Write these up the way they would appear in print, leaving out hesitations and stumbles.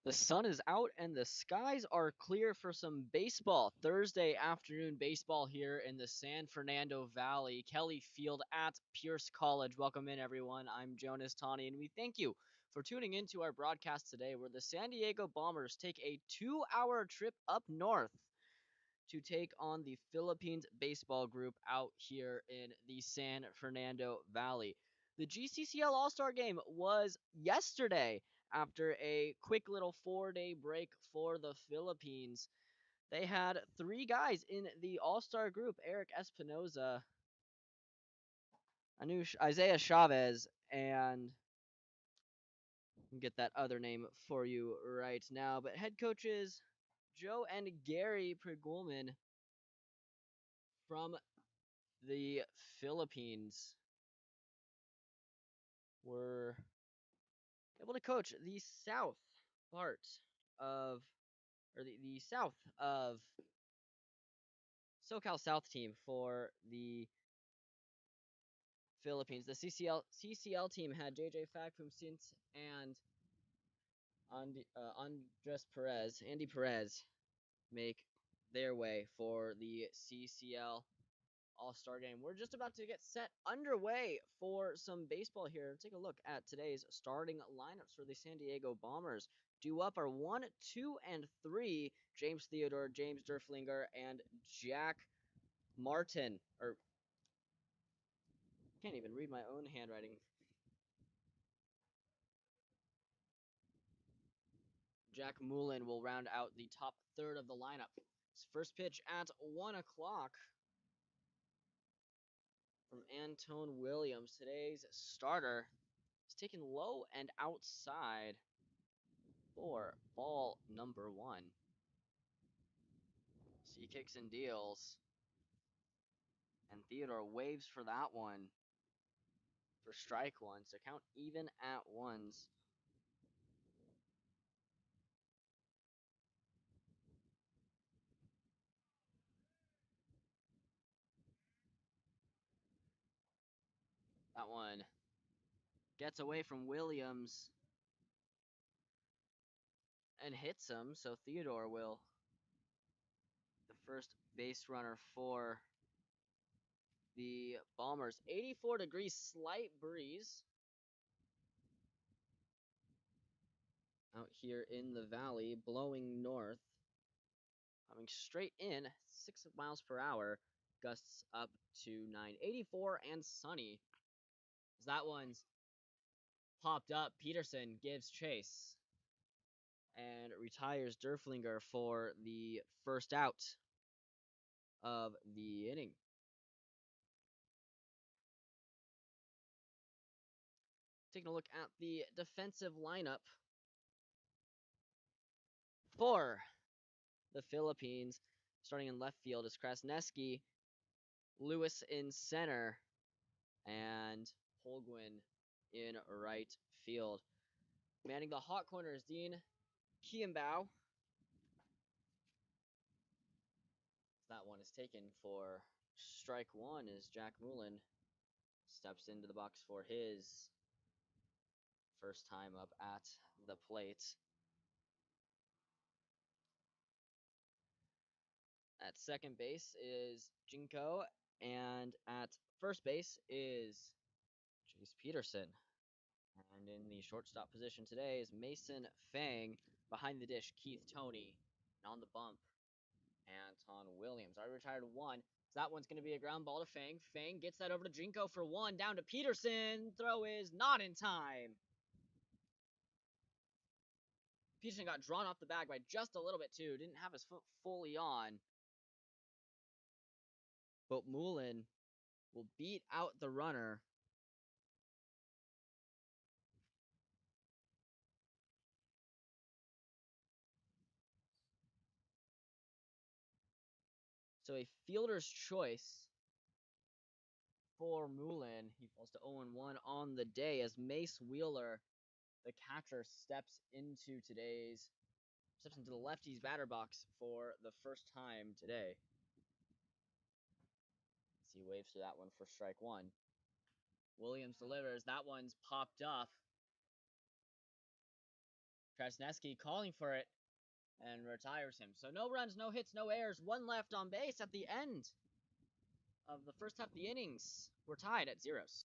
The sun is out and the skies are clear for some baseball. Thursday afternoon baseball here in the San Fernando Valley, Kelly Field at Pierce College. Welcome in, everyone. I'm Jonas Tani, and we thank you for tuning into our broadcast today, where the San Diego Bombers take a 2-hour trip up north to take on the Philippines baseball group out here in the San Fernando Valley. The GCCL All Star game was yesterday after a quick little 4-day break for the Philippines. They had three guys in the All Star group: Eric Espinoza, Isaiah Chavez, and get that other name for you right now. But head coaches Joe and Gary Pregulman from the Philippines were able to coach the south part of, or the south of SoCal South team for the Philippines. The CCL team had JJ Facpumsint and Andy Perez make their way for the CCL All-Star game. We're just about to get set underway for some baseball here. Take a look at today's starting lineups for the San Diego Bombers. Due up are 1, 2, and 3. James Theodore, James Derflinger, and Jack Martin. Or can't even read my own handwriting. Jack Mullen will round out the top third of the lineup. His first pitch at 1 o'clock from Antone Williams. Today's starter is taken low and outside for ball number 1. So he kicks and deals. And Theodore waves for that one for strike 1. So count even at ones. That one gets away from Williams and hits him. So Theodore will, the first base runner for the Bombers. 84 degrees, slight breeze out here in the valley, blowing north, coming straight in, 6 miles per hour, gusts up to 9. 84 and sunny. As that one's popped up, Peterson gives chase and retires Derflinger for the first out of the inning. Taking a look at the defensive lineup for the Philippines. Starting in left field is Krasneski, Lewis in center, and Holguin in right field. Manning the hot corner is Dean Kiambao. That one is taken for strike 1 as Jack Mullen steps into the box for his first time up at the plate. At second base is Jinko, and at first base is Chase Peterson. And in the shortstop position today is Mason Fang. Behind the dish, Keith Toney. And on the bump, Anton Williams. I retired 1. So that one's going to be a ground ball to Fang. Fang gets that over to Jinko for 1. Down to Peterson. Throw is not in time. Peterson got drawn off the bag by just a little bit, too. Didn't have his foot fully on. But Mullen will beat out the runner. So a fielder's choice for Mullen. He falls to 0-1 on the day as Mace Wheeler, the catcher, steps into the lefty's batter box for the first time today. He waves to that one for strike 1. Williams delivers. That one's popped up. Krasneski calling for it and retires him. So no runs, no hits, no errors. One left on base at the end of the first half of the innings. We're tied at zeros.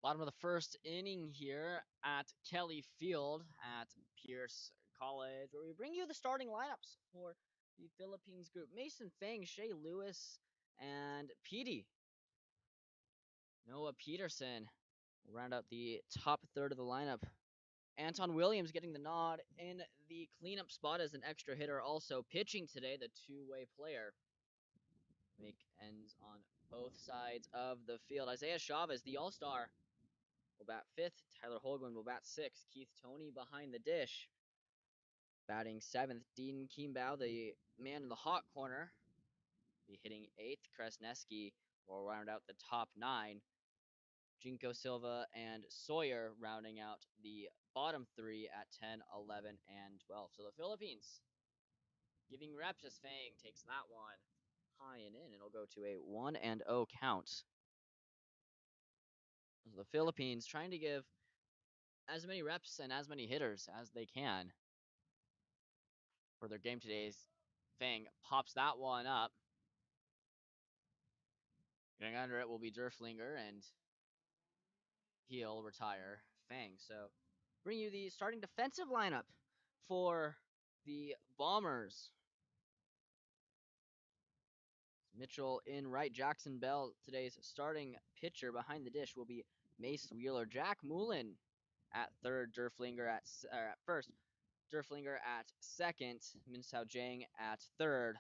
Bottom of the first inning here at Kelly Field at Pierce College, where we bring you the starting lineups for the Philippines group. Mason Fang, Shea Lewis, and Petey. Noah Peterson will round out the top third of the lineup. Anton Williams getting the nod in the cleanup spot as an extra hitter, also pitching today, the two-way player. Make ends on both sides of the field. Isaiah Chavez, the all-star, will bat fifth. Tyler Holguin will bat sixth. Keith Toney behind the dish, batting seventh. Dean Kimbao, the man in the hot corner, be hitting eighth. Kresneski will round out the top nine. Jinko Silva and Sawyer rounding out the bottom three at 10, 11, and 12. So the Philippines giving reps as Fang takes that one high and in. It'll go to a 1-0 count. So the Philippines trying to give as many reps and as many hitters as they can for their game today. Fang pops that one up. Getting under it will be Derflinger, and he'll retire Fang. So bring you the starting defensive lineup for the Bombers. Mitchell in right. Jackson Bell, today's starting pitcher. Behind the dish will be Mace Wheeler. Jack Moulin at third. Derflinger at first. Derflinger at second. Min Sao Jang at third.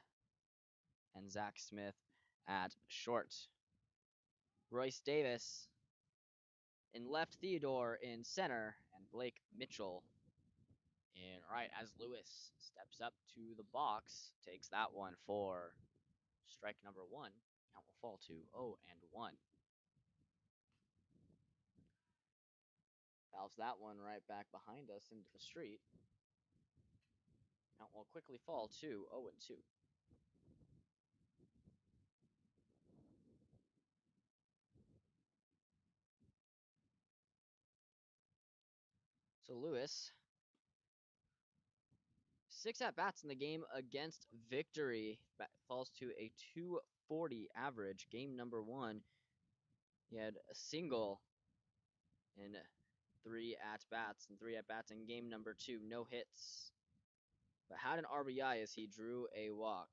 And Zach Smith at short. Royce Davis in left. Theodore in center. And Blake Mitchell in right as Lewis steps up to the box. Takes that one for strike number one. Count will fall to 0-1. Valves that one right back behind us into the street. Count will quickly fall to 0-2. So Lewis, 6 at-bats in the game against Victory. Falls to a 240 average. Game number one, he had a single in 3 at-bats. And 3 at-bats in game number two. No hits, but had an RBI as he drew a walk.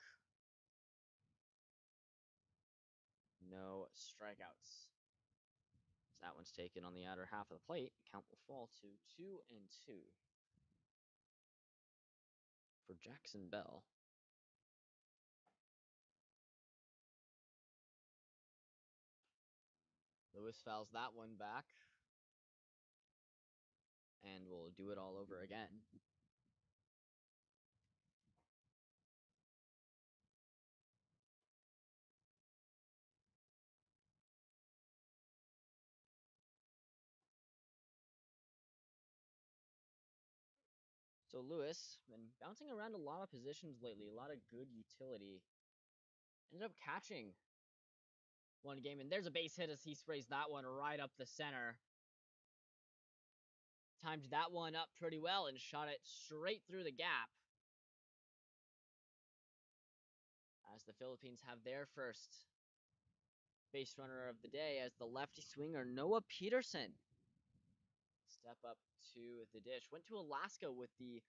No strikeouts. So that one's taken on the outer half of the plate. Count will fall to 2-2. for Jackson Bell. Lewis fouls that one back. And we'll do it all over again. So Lewis, been bouncing around a lot of positions lately, a lot of good utility. Ended up catching one game, and there's a base hit as he sprays that one right up the center. Timed that one up pretty well and shot it straight through the gap. As the Philippines have their first base runner of the day as the lefty swinger Noah Peterson step up to the dish. Went to Alaska with the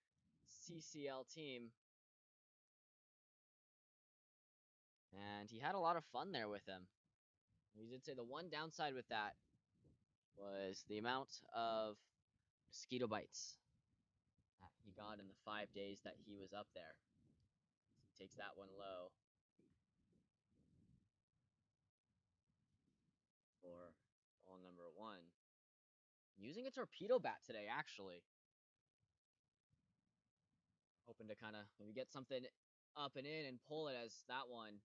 CCL team. And he had a lot of fun there with them. He did say the one downside with that was the amount of mosquito bites that he got in the 5 days that he was up there. He takes that one low for ball number 1. Using a torpedo bat today, actually. Hoping to kind of maybe get something up and in and pull it as that one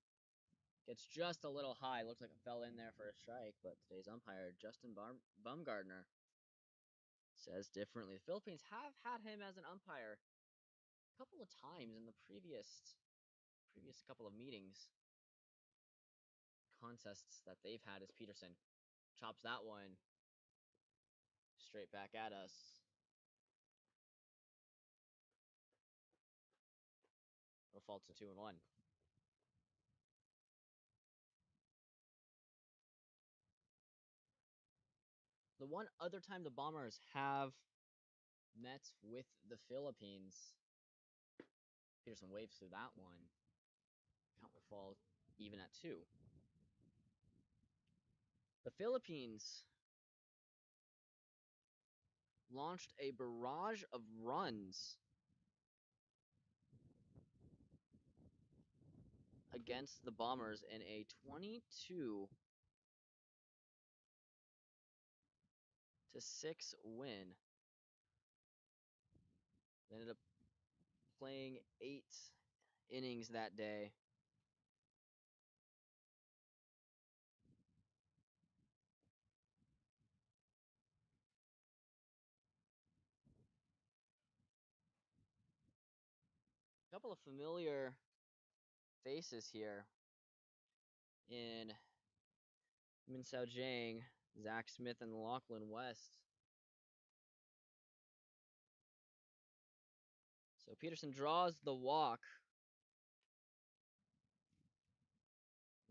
gets just a little high. Looks like it fell in there for a strike, but today's umpire, Justin Bumgardner, says differently. The Philippines have had him as an umpire a couple of times in the previous couple of meetings. Contests that they've had as Peterson chops that one straight back at us. It'll fall to 2-1. The one other time the Bombers have met with the Philippines, Peterson waves through that one. Count would fall even at 2. The Philippines launched a barrage of runs against the Bombers in a 22-6 win. They ended up playing 8 innings that day. A couple of familiar faces here in Min Sao Jang, Zach Smith, and Lachlan West. So Peterson draws the walk.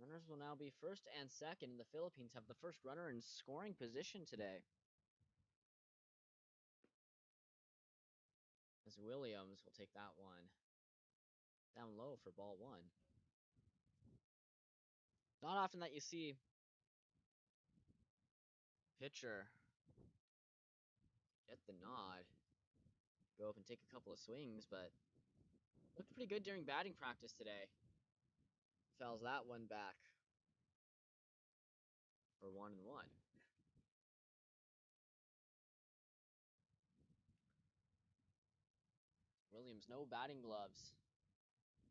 Runners will now be first and second, and the Philippines have the first runner in scoring position today. As Williams will take that one down low for ball 1. Not often that you see pitcher get the nod, go up and take a couple of swings, but looked pretty good during batting practice today. Fouls that one back for 1-1. Williams, no batting gloves.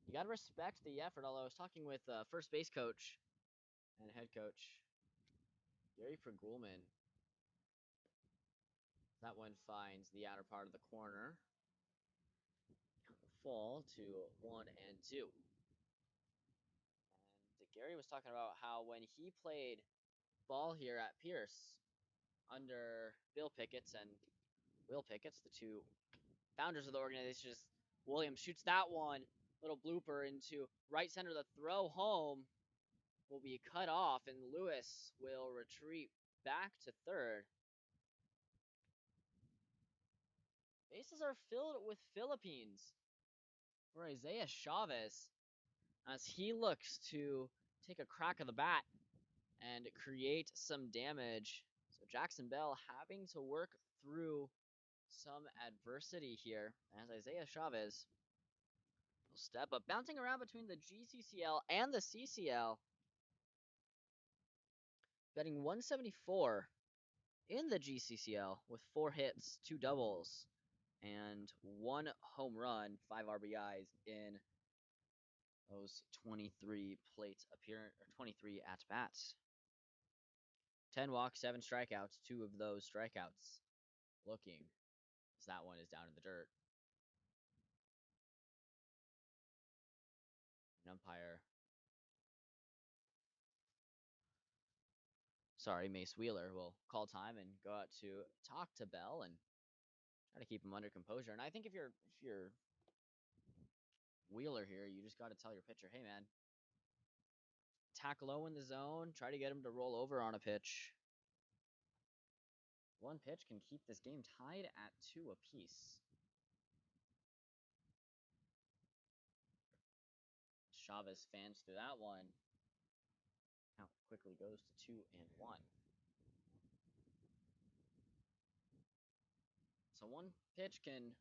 You got to respect the effort, although I was talking with first base coach and head coach Gary Pergulman. That one finds the outer part of the corner. Fall to 1-2. And Gary was talking about how when he played ball here at Pierce under Bill Picketts and Will Picketts, the two founders of the organization, Williams shoots that one, little blooper into right center. The throw home will be cut off, and Lewis will retreat back to third. Bases are filled with Philippines for Isaiah Chavez as he looks to take a crack of the bat and create some damage. So Jackson Bell having to work through some adversity here as Isaiah Chavez Step up, bouncing around between the GCCL and the CCL. Betting 174 in the GCCL with 4 hits, 2 doubles, and 1 home run, 5 RBIs in those 23 plate appearance or 23 at bats. 10 walks, 7 strikeouts, 2 of those strikeouts looking as that one is down in the dirt. An umpire, Mace Wheeler, will call time and go out to talk to Bell and try to keep him under composure. And I think if you're Wheeler here, you just got to tell your pitcher, hey man, tack low in the zone, try to get him to roll over on a pitch. One pitch can keep this game tied at 2 apiece. Chavez fans through that one. Count quickly goes to 2-1. So one pitch can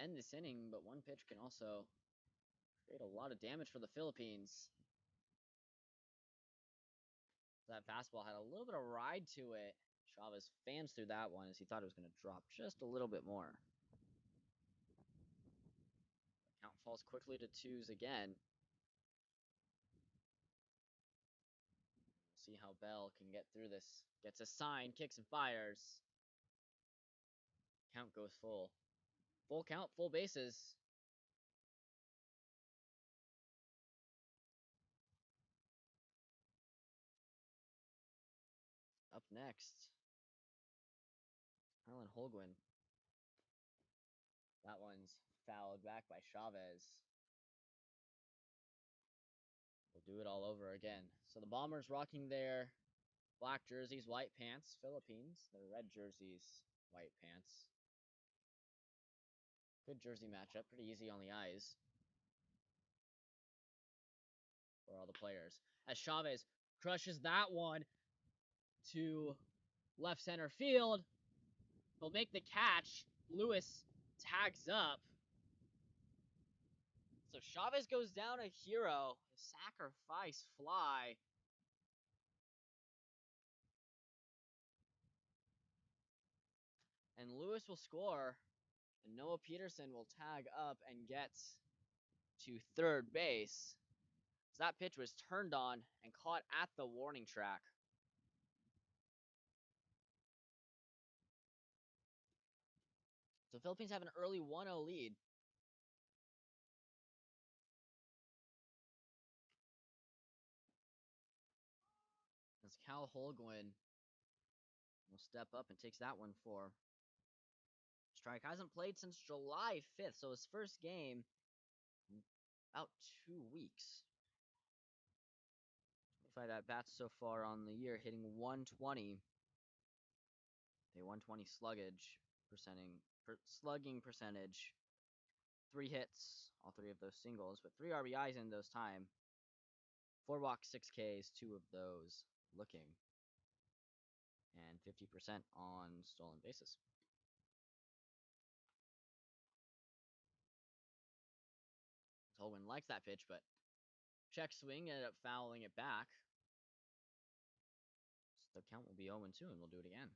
end this inning, but one pitch can also create a lot of damage for the Philippines. That fastball had a little bit of ride to it. Chavez fans through that one as he thought it was going to drop just a little bit more. The count falls quickly to 2s again. We'll see how Bell can get through this. Gets a sign, kicks and fires. Count goes full. Full count, full bases. Up next, Alan Holguin. That one's fouled back by Chavez. We'll do it all over again. So the Bombers rocking their black jerseys, white pants. Philippines, their red jerseys, white pants. Good jersey matchup, pretty easy on the eyes for all the players. As Chavez crushes that one to left center field, he'll make the catch. Lewis tags up. So Chavez goes down a hero, a sacrifice fly. And Lewis will score, and Noah Peterson will tag up and get to third base. So that pitch was turned on and caught at the warning track. So Philippines have an early 1-0 lead. As Cal Holguin will step up and takes that one for strike. Hasn't played since July 5th, so his first game in about 2 weeks. 25 at-bats so far on the year, hitting 120. A 120 slugging percentage. 3 hits, all 3 of those singles, but 3 RBIs in those time. 4 walks, 6 Ks, 2 of those looking. And 50% on stolen bases. Holguin likes that pitch, but check swing, ended up fouling it back. So the count will be 0-2, and we'll do it again.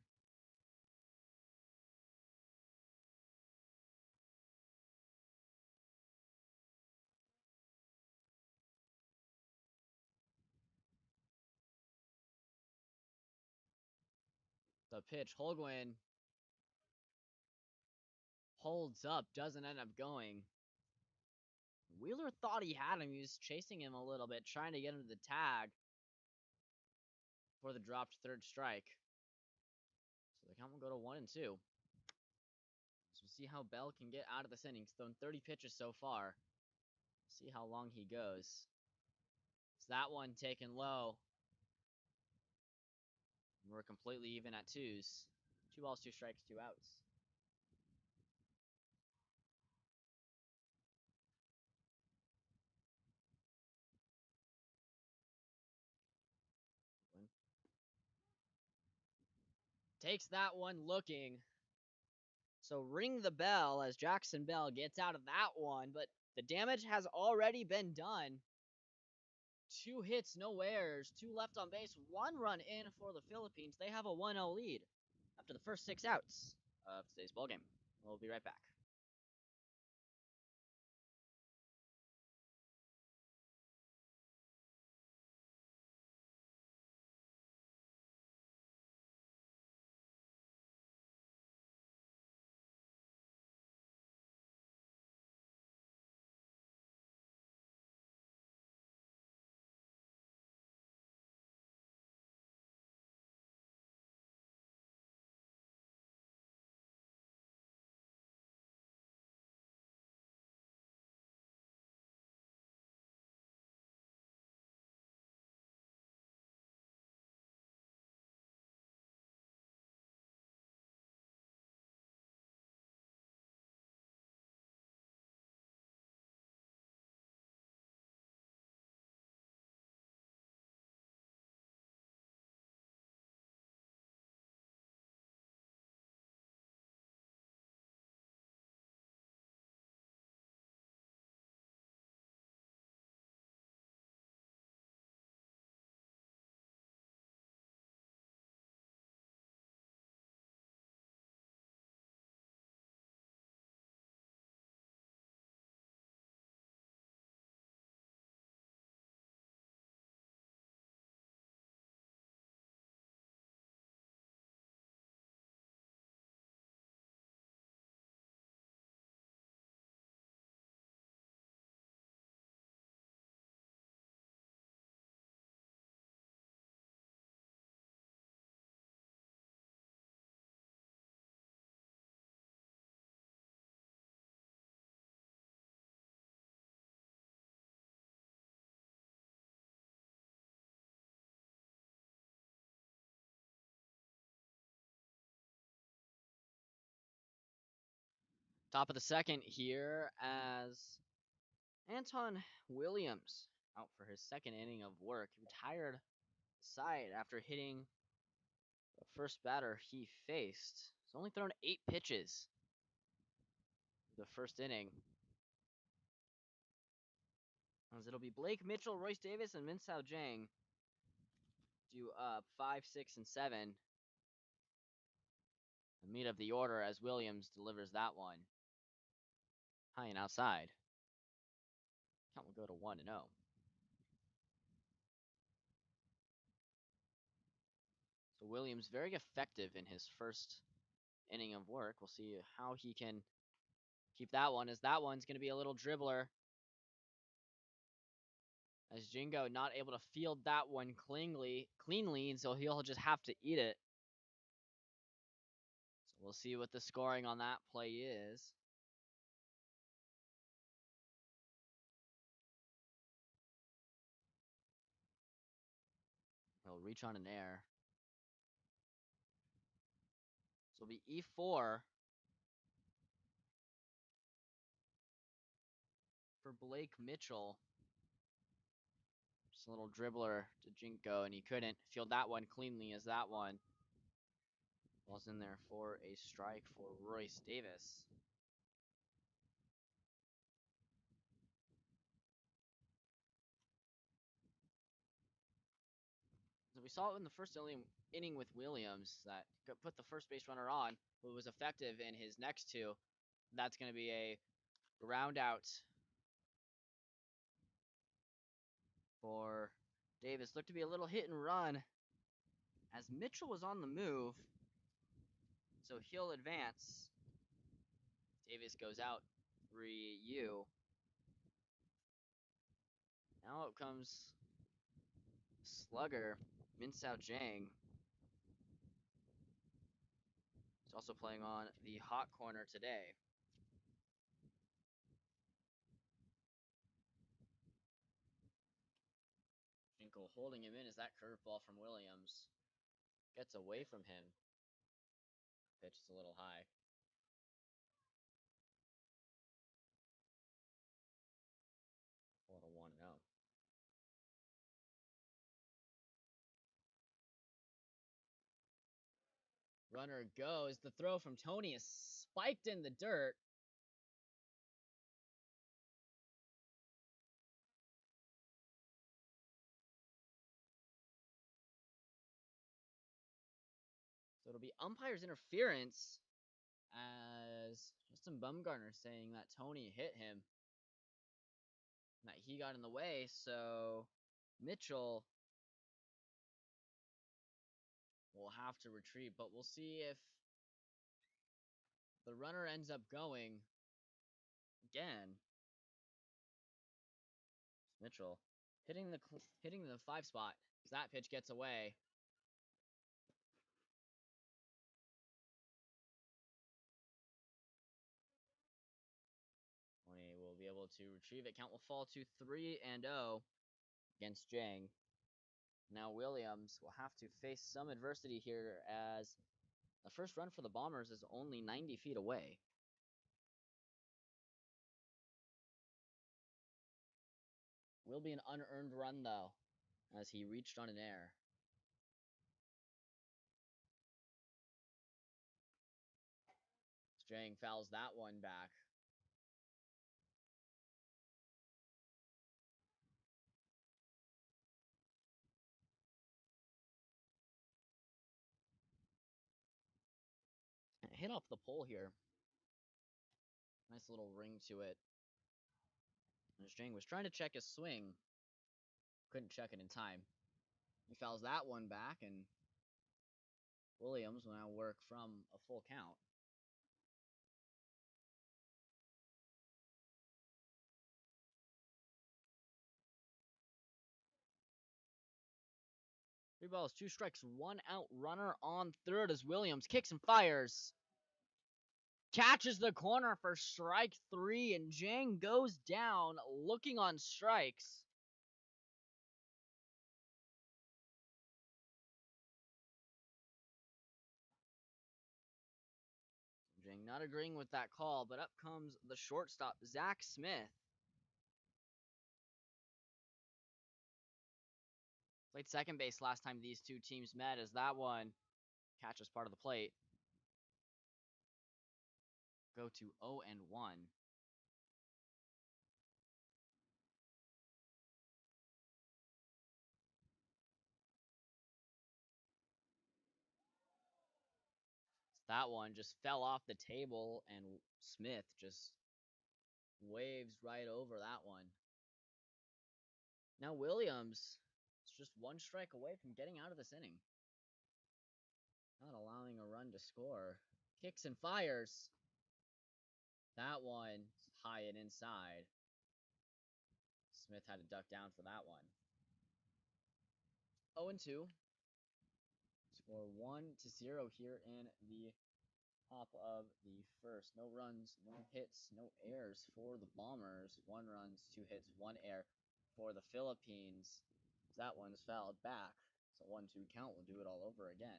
The pitch, Holguin holds up, doesn't end up going. Wheeler thought he had him. He was chasing him a little bit, trying to get him to the tag for the dropped third strike. So the count will go to 1-2. So we'll see how Bell can get out of this inning. He's thrown 30 pitches so far. See how long he goes. It's that one taken low. We're completely even at 2s. 2 balls, 2 strikes, 2 outs. Takes that one looking. So ring the bell as Jackson Bell gets out of that one, but the damage has already been done. 2 hits, no errors, 2 left on base, 1 run in for the Philippines. They have a 1-0 lead after the first 6 outs of today's ballgame. We'll be right back. Top of the second here as Anton Williams out for his second inning of work. He retired the side after hitting the first batter he faced. He's only thrown 8 pitches the first inning. As it'll be Blake Mitchell, Royce Davis, and Min Sao Jang due up 5, 6, and 7. The meat of the order as Williams delivers that one. High and outside. Count will go to 1-0. So Williams very effective in his first inning of work. We'll see how he can keep that one, as that one's going to be a little dribbler. As Jingo not able to field that one cleanly, and so he'll just have to eat it. So we'll see what the scoring on that play is. He'll reach on an air. So it'll be E4 for Blake Mitchell. Just a little dribbler to Jinko, and he couldn't field that one cleanly, as that one was in there for a strike for Royce Davis. So we saw it in the first inning with Williams that put the first base runner on, but was effective in his next 2. That's going to be a ground out for Davis. Looked to be a little hit and run as Mitchell was on the move, so he'll advance. Davis goes out 3-U. Now up comes slugger Min Sao Jang. He's also playing on the hot corner today. Finkel holding him in as that curveball from Williams gets away from him. Pitch is a little high. A little 1-0. Runner goes. The throw from Tony is spiked in the dirt. So it'll be umpire's interference as Justin Bumgarner saying that Tony hit him, that he got in the way, so Mitchell will have to retrieve, but we'll see if the runner ends up going again. Mitchell hitting the 5 spot. That pitch gets away. Tony will be able to retrieve it. Count will fall to 3-0 against Jang. Now Williams will have to face some adversity here as the first run for the Bombers is only 90 feet away. Will be an unearned run though, as he reached on an error. Jang fouls that one back. Hit off the pole here. Nice little ring to it. And Jang was trying to check his swing. Couldn't check it in time. He fouls that one back, and Williams will now work from a full count. Three balls, 2 strikes, 1 out, runner on third as Williams kicks and fires. Catches the corner for strike 3, and Jang goes down looking on strikes. Jang not agreeing with that call, but up comes the shortstop, Zach Smith. Played second base last time these two teams met, as that one catches part of the plate. Go to 0-1. That one just fell off the table, and Smith just waves right over that one. Now Williams is just 1 strike away from getting out of this inning. Not allowing a run to score. Kicks and fires. That one high and inside. Smith had to duck down for that one. 0-2. Score 1-0 here in the top of the first. No runs, no hits, no errors for the Bombers. 1 runs, 2 hits, 1 error for the Philippines. That one's fouled back. So 1-2 count will do it all over again.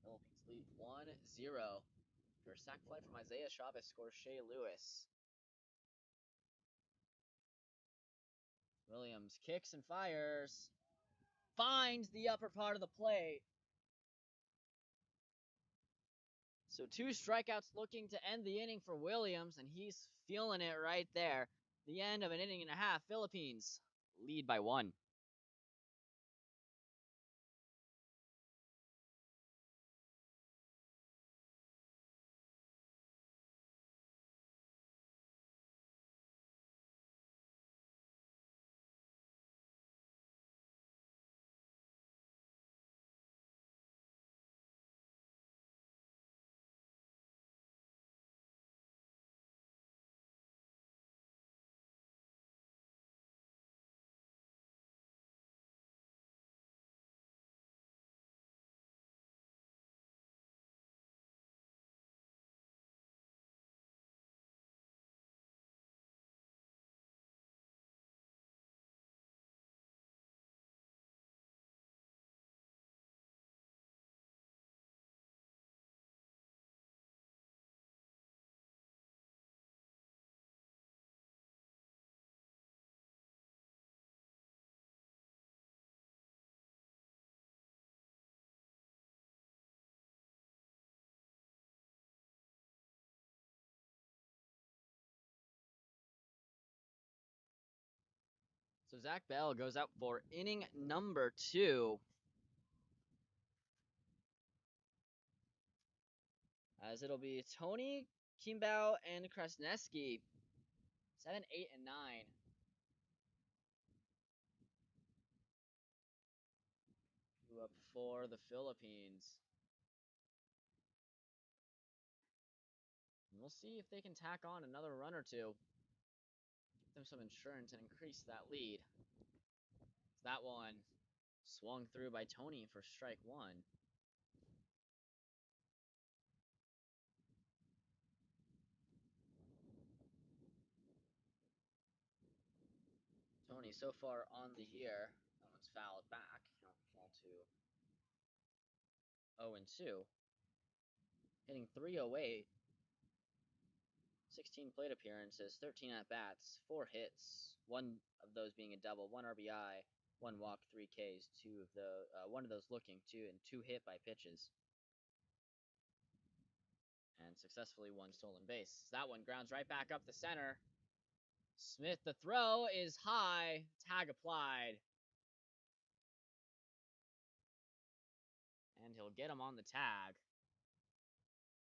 Philippines lead 1-0. For a sac fly from Isaiah Chavez scores Shea Lewis. Williams kicks and fires. Finds the upper part of the plate. So 2 strikeouts looking to end the inning for Williams, and he's feeling it right there. The end of an inning and a half. Philippines lead by 1. So Zach Bell goes out for inning number 2. As it'll be Tony, Kimball, and Krasneski. 7, 8, and 9. Up for the Philippines. And we'll see if they can tack on another run or two. Give them some insurance and increase that lead. That one swung through by Tony for strike 1. Tony so far on the year. That one's fouled back. He'll fall to 0-2. Hitting .308. 16 plate appearances, 13 at-bats, 4 hits, 1 of those being a double, 1 RBI, 1 walk, 3 Ks, 1 of those looking, 2, and 2 hit by pitches. And successfully 1 stolen base. That one grounds right back up the center. Smith, the throw is high, tag applied. And he'll get him on the tag.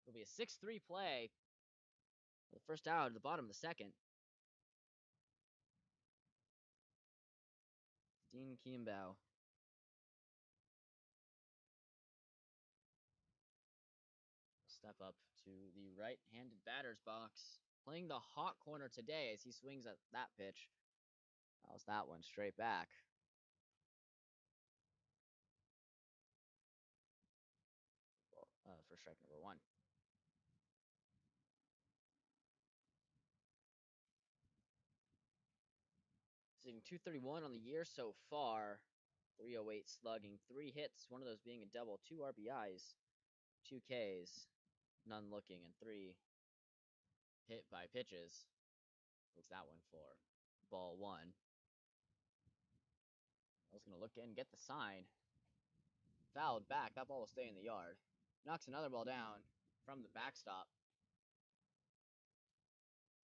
It'll be a 6-3 play. The first out at the bottom of the second. Dean Kimball. Step up to the right-handed batter's box. Playing the hot corner today as he swings at that pitch. That was that one straight back. For strike number 1. Sitting 231 on the year so far. 308 slugging, 3 hits, 1 of those being a double, 2 RBIs, 2 Ks, none looking, and 3 hit by pitches. What's that one for? Ball 1. I was going to look in and get the sign. Fouled back. That ball will stay in the yard. Knocks another ball down from the backstop.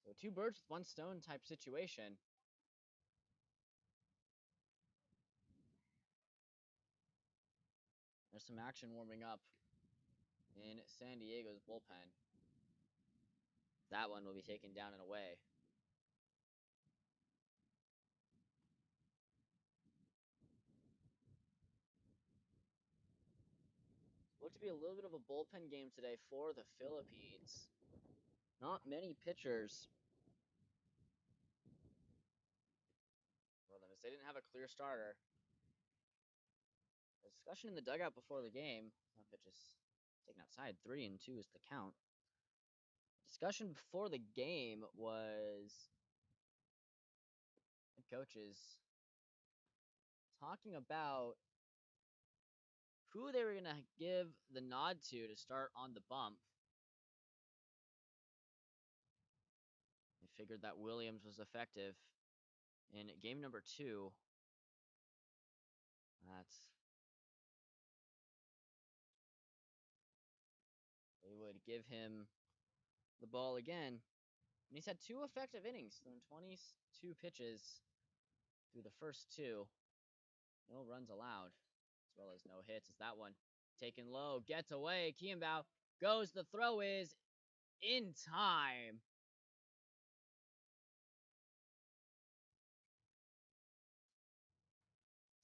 So 2 birds with 1 stone type situation. There's some action warming up in San Diego's bullpen. That one will be taken down and away. Looked to be a little bit of a bullpen game today for the Philippines. Not many pitchers for them, as they didn't have a clear starter. A discussion in the dugout before the game. That pitch is taken outside. 3-2 is the count. Discussion before the game was the coaches talking about who they were going to give the nod to start on the bump. They figured that Williams was effective in game number 2. They would give him the ball again. And he's had 2 effective innings, thrown 22 pitches through the first 2. No runs allowed, as well as no hits. As that one taken low, gets away. Kimball goes. The throw is in time.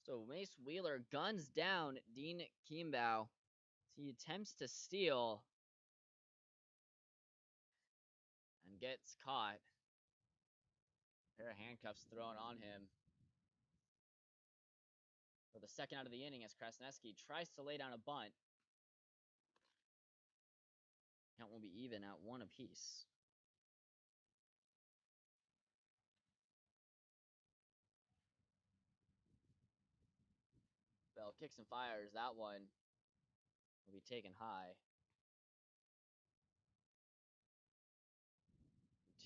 So Mace Wheeler guns down Dean Kimball. He attempts to steal and gets caught. A pair of handcuffs thrown on him for the second out of the inning as Krasneski tries to lay down a bunt. Count will be even at 1 apiece. Bell kicks and fires. That one will be taken high.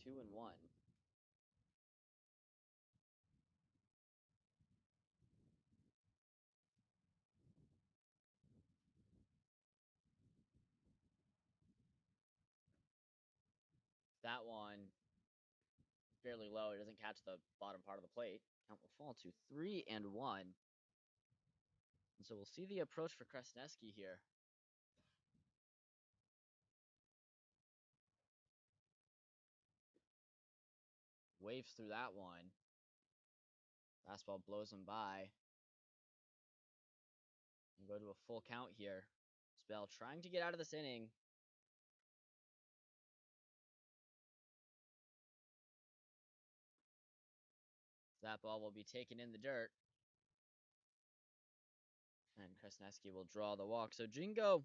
2-1. That one fairly low. It doesn't catch the bottom part of the plate. Count will fall to 3-1. And so we'll see the approach for Kresneski here. Waves through that one. Fastball blows him by. And go to a full count here. Spell trying to get out of this inning. That ball will be taken in the dirt. And Kresneski will draw the walk. So Jingo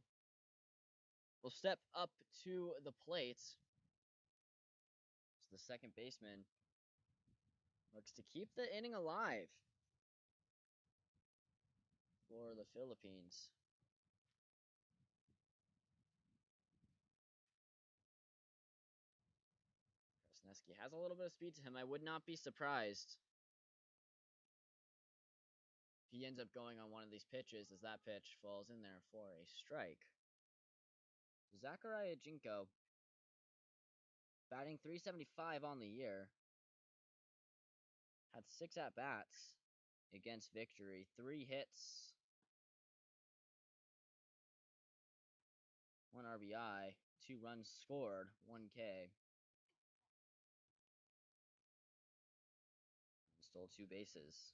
will step up to the plate. So the second baseman looks to keep the inning alive for the Philippines. Kresneski has a little bit of speed to him. I would not be surprised if he ends up going on one of these pitches, as that pitch falls in there for a strike. Zachariah Jinko, batting .375 on the year, had 6 at-bats against Victory, 3 hits, 1 RBI, 2 runs scored, 1 K. Stole 2 bases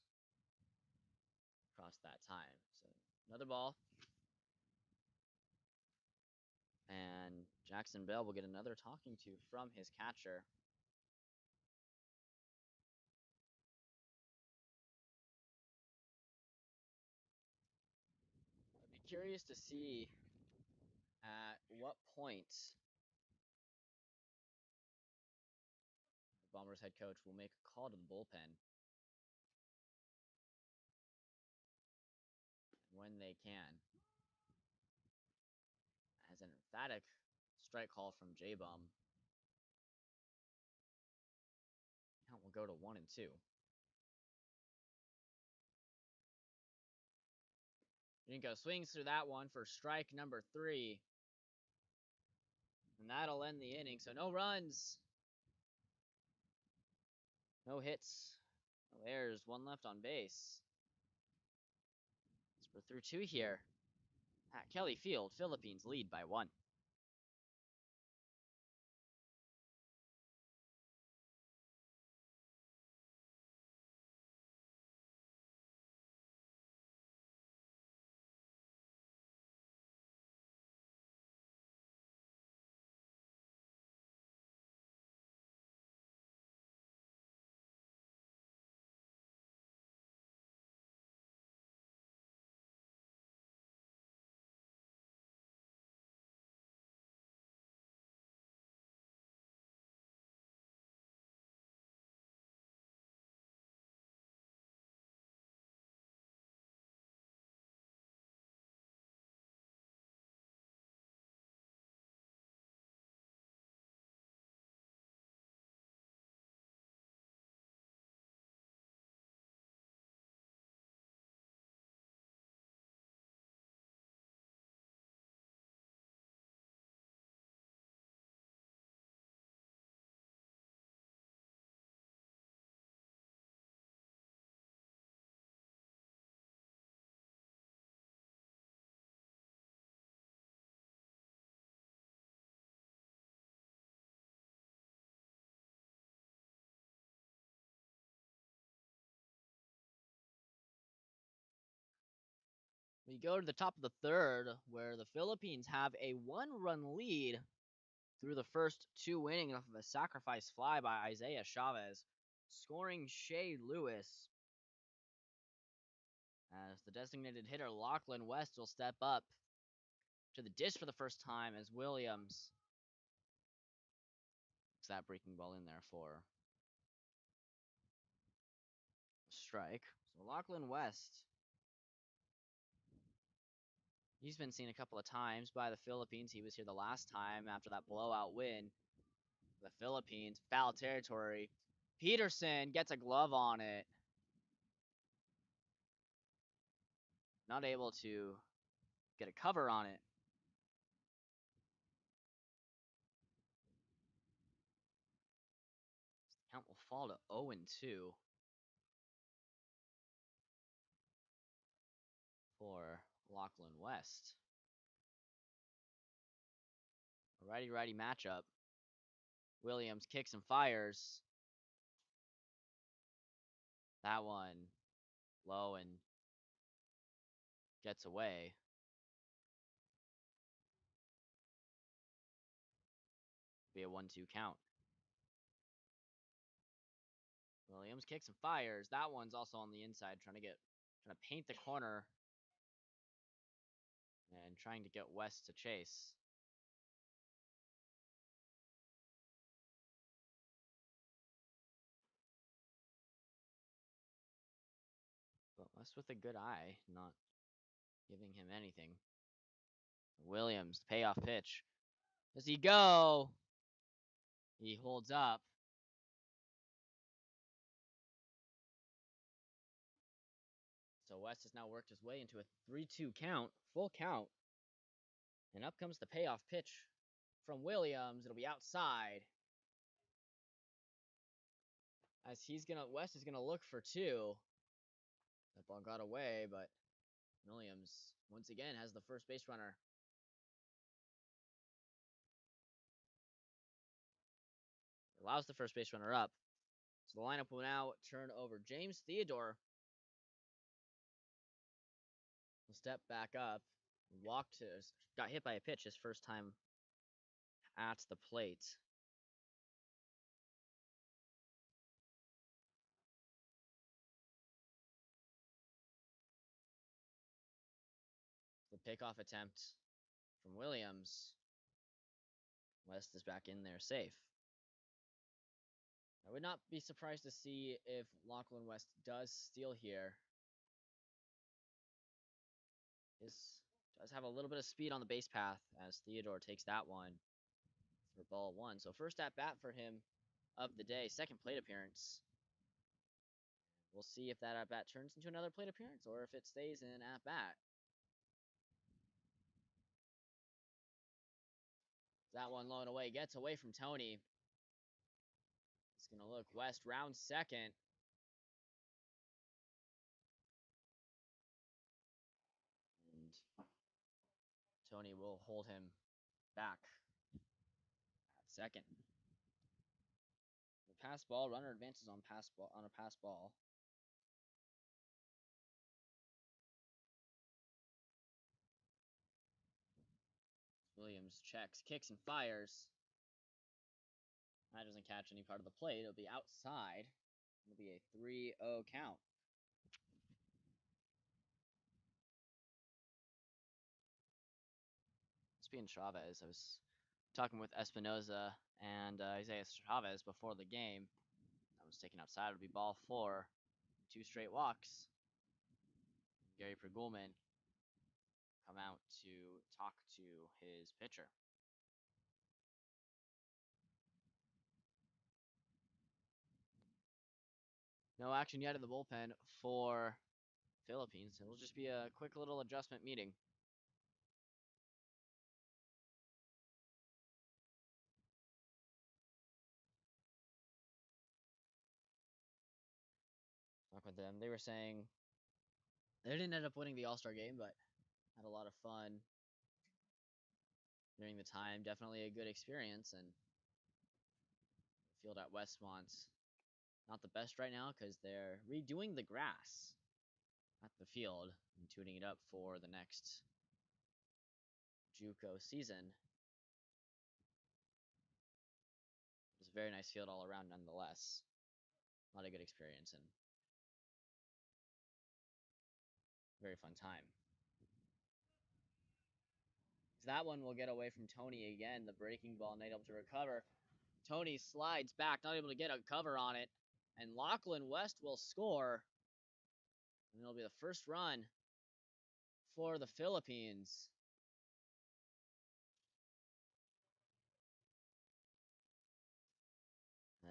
across that time. So another ball. And Jackson Bell will get another talking to from his catcher. I'd be curious to see at what point the Bombers head coach will make a call to the bullpen. When they can. As an emphatic strike call from J-Bum. Count will go to 1-2. Jinko swings through that one for strike number 3. And that'll end the inning. So no runs. No hits. No errors. 1 left on base. As we're through 2 here at Kelly Field. Philippines lead by 1. We go to the top of the 3rd, where the Philippines have a 1-run lead through the first 2 innings off of a sacrifice fly by Isaiah Chavez, scoring Shea Lewis. As the designated hitter Lachlan West will step up to the dish for the first time as Williams gets that breaking ball in there for a strike. So Lachlan West, he's been seen a couple of times by the Philippines. He was here the last time after that blowout win. The Philippines, foul territory. Peterson gets a glove on it. Not able to get a cover on it. Count will fall to 0-2 for Lachlan West. A righty-righty matchup. Williams kicks and fires. That one low and gets away. Be a 1-2 count. Williams kicks and fires. That one's also on the inside, trying to paint the corner and trying to get West to chase. But West with a good eye, not giving him anything. Williams, payoff pitch. Does he go? He holds up. So West has now worked his way into a 3-2 count, full count. And up comes the payoff pitch from Williams. It'll be outside. As West is gonna look for two. That ball got away, but Williams once again has the first base runner. Allows the first base runner up. So the lineup will now turn over. James Theodore will step back up. Got hit by a pitch his first time at the plate. The pickoff attempt from Williams. West is back in there safe. I would not be surprised to see if Lachlan West does steal here. This does have a little bit of speed on the base path as Theodore takes that one for ball one. So first at bat for him of the day, second plate appearance. We'll see if that at bat turns into another plate appearance or if it stays in at bat. That one low and away, gets away from Tony. It's going to look West, round second. And Tony will hold him back at second. The pass ball, runner advances on a pass ball. Williams checks, kicks, and fires. That doesn't catch any part of the plate. It'll be outside. It'll be a 3-0 count. Speaking of Chavez, I was talking with Espinoza and Isaiah Chavez before the game. That was taken outside. It'll be ball four. 2 straight walks. Gary Pergulman come out to talk to his pitcher. No action yet in the bullpen for Philippines. It'll just be a quick little adjustment meeting. Talk with them. They were saying they didn't end up winning the All-Star game, but had a lot of fun during the time. Definitely a good experience, and the field at Westmont's not the best right now because they're redoing the grass at the field and tuning it up for the next JUCO season. It's a very nice field all around nonetheless. A lot of good experience and very fun time. That one will get away from Tony again. The breaking ball, not able to recover. Tony slides back, not able to get a cover on it. And Lachlan West will score. And it'll be the first run for the Philippines.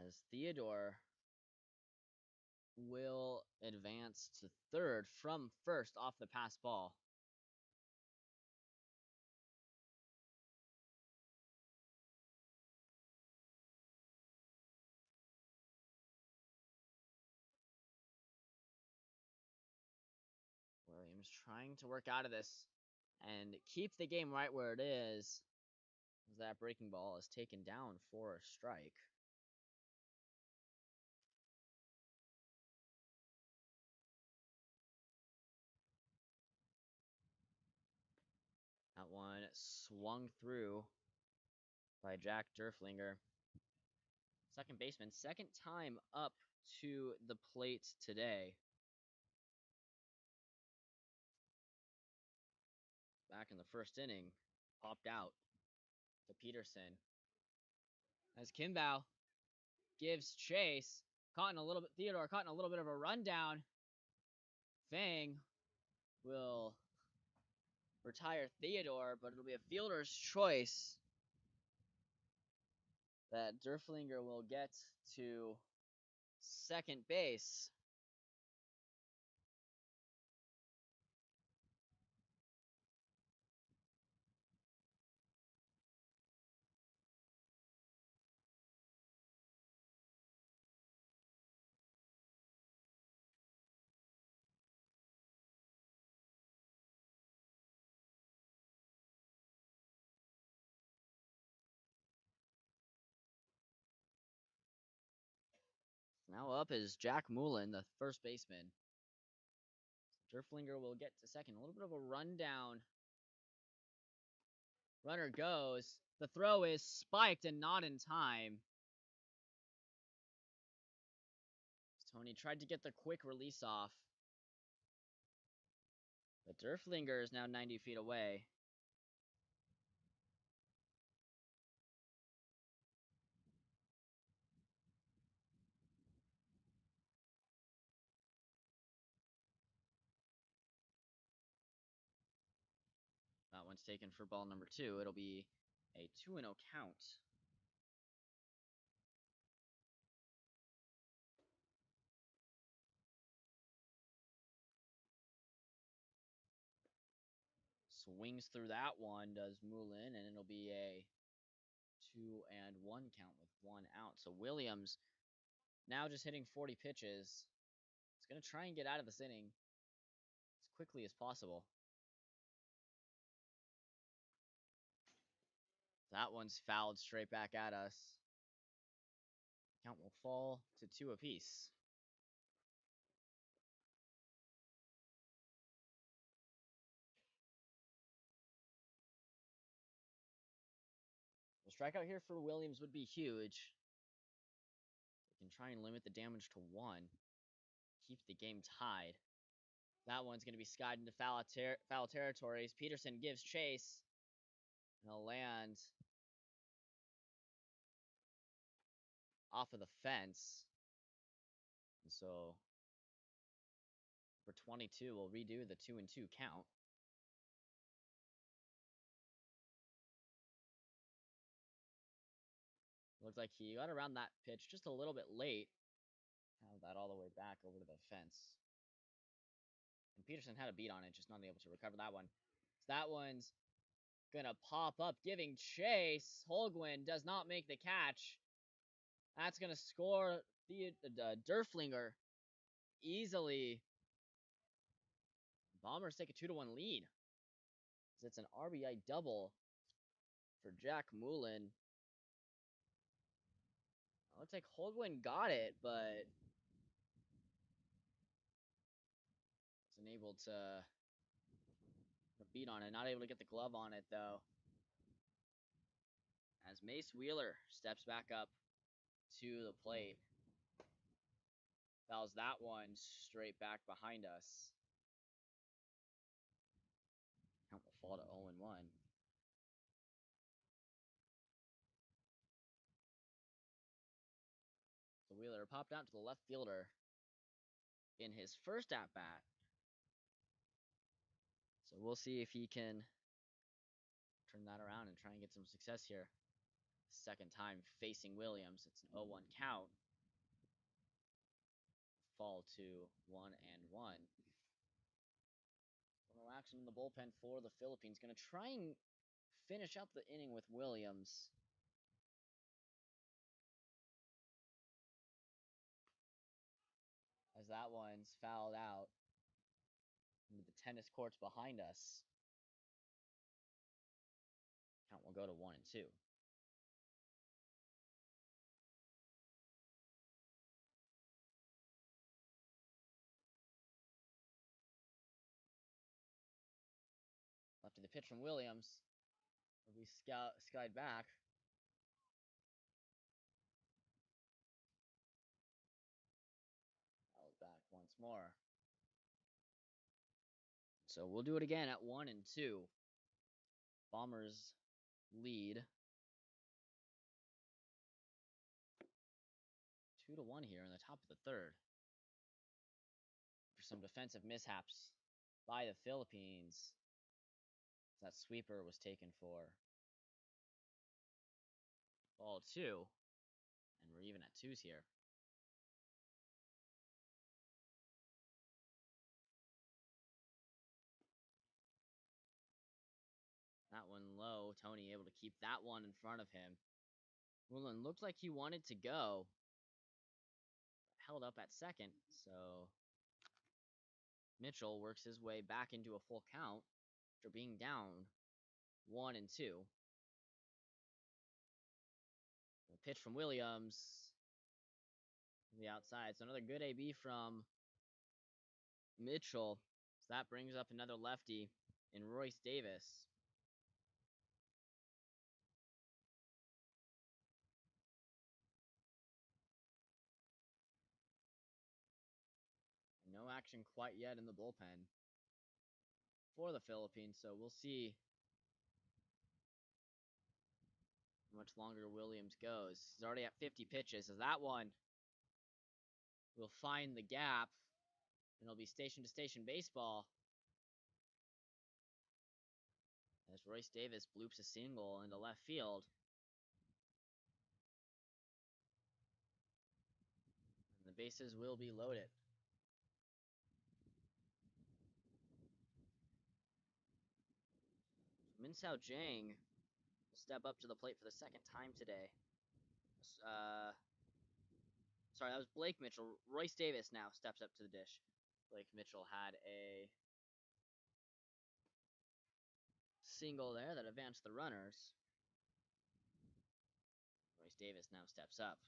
As Theodore will advance to third from first off the pass ball. trying to work out of this and keep the game right where it is. As that breaking ball is taken down for a strike. That one swung through by Jack Derflinger. Second baseman, second time up to the plate today. Back in the first inning, popped out to Peterson. As Kimbow gives chase, Theodore caught in a little bit of a rundown. Fang will retire Theodore, but it'll be a fielder's choice that Derflinger will get to second base. Now up is Jack Moulin, the first baseman. Derflinger will get to second. A little bit of a rundown. Runner goes. The throw is spiked and not in time. Tony tried to get the quick release off. But Derflinger is now 90 feet away. That one's taken for ball number 2. It'll be a 2-0 count. Swings through that one, does Moulin, and it'll be a 2-1 count with 1 out. So Williams now just hitting 40 pitches. He's going to try and get out of this inning as quickly as possible. That one's fouled straight back at us. Count will fall to 2 apiece. The strikeout here for Williams would be huge. They can try and limit the damage to 1. Keep the game tied. That one's going to be skied into foul territories. Peterson gives chase. And he'll land off of the fence. And so for 22, we'll redo the 2-2 count. Looks like he got around that pitch just a little bit late. Have that all the way back over to the fence. And Peterson had a beat on it, just not able to recover that one. So that one's gonna pop up, giving chase. Holguin does not make the catch. That's gonna score the Derflinger easily. Bombers take a 2-1 lead. It's an RBI double for Jack Moulin. Looks like Holguin got it, but wasn't able to beat on it. Not able to get the glove on it, though. As Mace Wheeler steps back up to the plate. Fouls that one straight back behind us. Count will fall to 0-1. So Wheeler popped out to the left fielder in his first at-bat. So we'll see if he can turn that around and try and get some success here. Second time facing Williams. It's an 0-1 count. Fall to 1-1. Little action in the bullpen for the Philippines. Going to try and finish up the inning with Williams. As that one's fouled out into the tennis courts behind us. Count will go to 1-2. Left to the pitch from Williams. Will be skied back. Held back once more. So we'll do it again at 1-2. Bombers lead 2-1 here in the top of the third. For some defensive mishaps by the Philippines. That sweeper was taken for ball 2. And we're even at 2s here. That one low. Tony able to keep that one in front of him. Woolen looked like he wanted to go. Held up at second. So Mitchell works his way back into a full count after being down 1-2. A pitch from Williams. The outside. So another good AB from Mitchell. So that brings up another lefty in Royce Davis. No action quite yet in the bullpen for the Philippines, so we'll see how much longer Williams goes. He's already at 50 pitches, so that one will find the gap, and it'll be station-to-station baseball. As Royce Davis bloops a single into left field. And the bases will be loaded. Min-Sao Jang will step up to the plate for the second time today. Sorry, that was Blake Mitchell. Royce Davis now steps up to the dish. Blake Mitchell had a single there that advanced the runners. Royce Davis now steps up.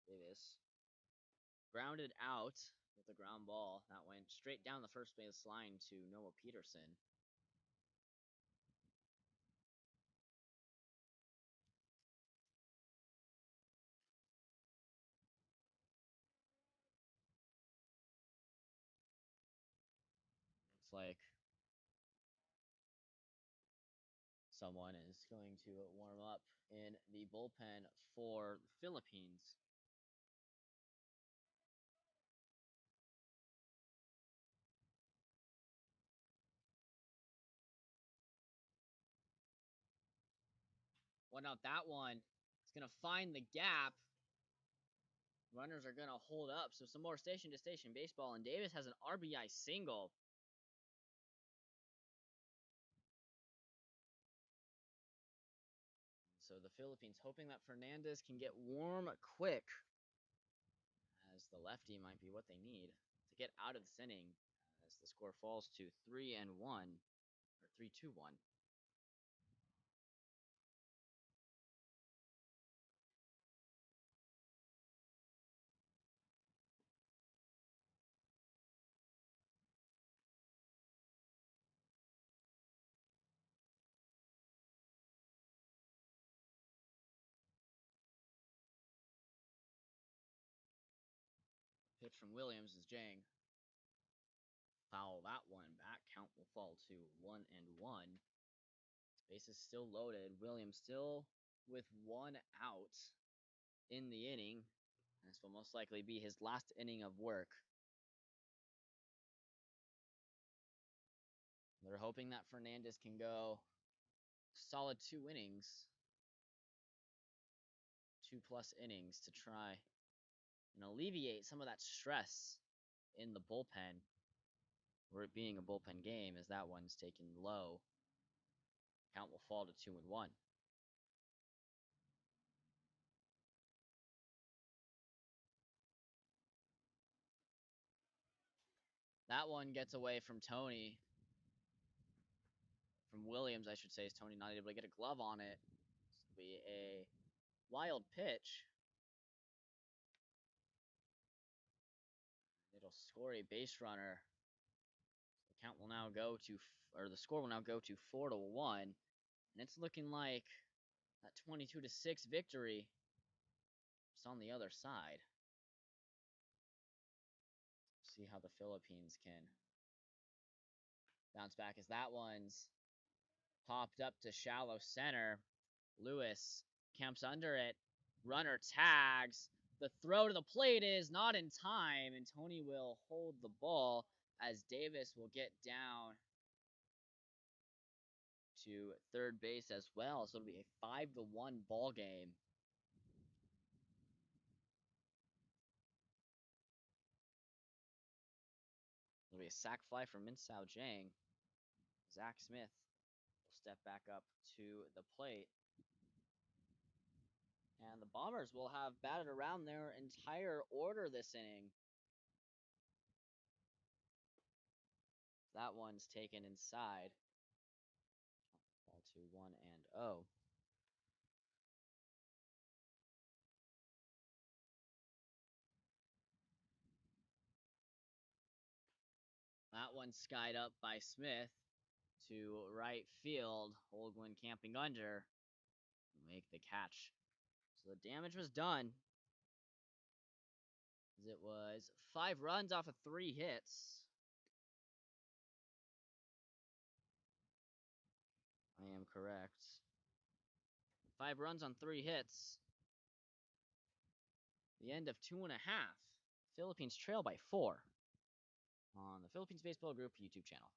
Davis grounded out with a ground ball that went straight down the first base line to Noah Peterson. Looks like someone is going to warm up in the bullpen for the Philippines. Well, now that one is going to find the gap. Runners are going to hold up. So some more station-to-station baseball, and Davis has an RBI single. So the Philippines hoping that Fernandez can get warm quick, as the lefty might be what they need to get out of this inning, as the score falls to 3-1, or 3-2-1. Pitch from Williams is Jang. Foul that one back. Count will fall to 1-1. Base is still loaded. Williams still with one out in the inning. This will most likely be his last inning of work. They're hoping that Fernandez can go solid 2 innings. 2+ innings to try and alleviate some of that stress in the bullpen. Where it being a bullpen game, as that one's taken low. Count will fall to 2-1. That one gets away from Tony. From Williams, I should say, is Tony not able to get a glove on it. This will be a wild pitch. It'll score a base runner. The count will now go to, or the score will now go to 4-1, and it's looking like that 22-6 victory is on the other side. See how the Philippines can bounce back as that one's popped up to shallow center. Lewis camps under it. Runner tags. The throw to the plate is not in time, and Tony will hold the ball as Davis will get down to third base as well. So it'll be a 5-1 ball game. It'll be a sac fly from Min Sao Jang. Zach Smith will step back up to the plate. And the Bombers will have batted around their entire order this inning. That one's taken inside. Ball to 1-0. That one skied up by Smith to right field. Holguin camping under. Make the catch. So the damage was done. It was 5 runs off of 3 hits. I am correct. 5 runs on 3 hits. The end of 2.5. Philippines trail by 4 on the Philippines Baseball Group YouTube channel.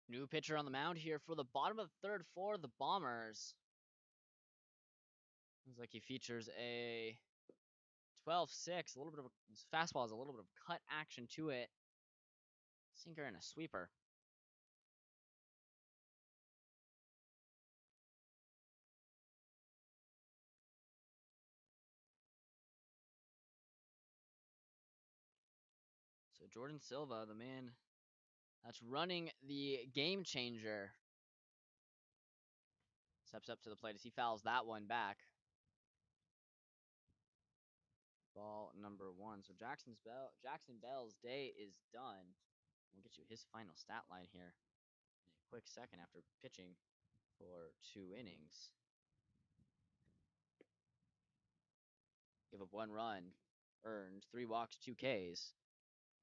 New pitcher on the mound here for the bottom of the third for the Bombers. Looks like he features a 12-6. A little bit of his fastball has a little bit of cut action to it. Sinker and a sweeper. So Jordan Silva, the man that's running the game changer, steps up to the plate as he fouls that one back. Ball number 1. So Jackson Bell's day is done. We'll get you his final stat line here in a quick second after pitching for 2 innings. Give up 1 run, earned 3 walks, 2 Ks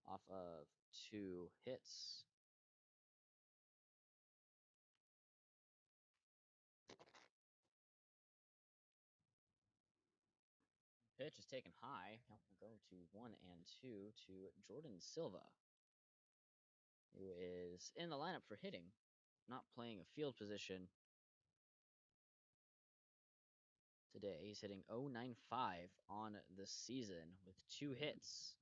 off of 2 hits. Pitch is taken high. Count will go to 1-2 to Jordan Silva. who is in the lineup for hitting, not playing a field position today. He's hitting .095 on the season with 2 hits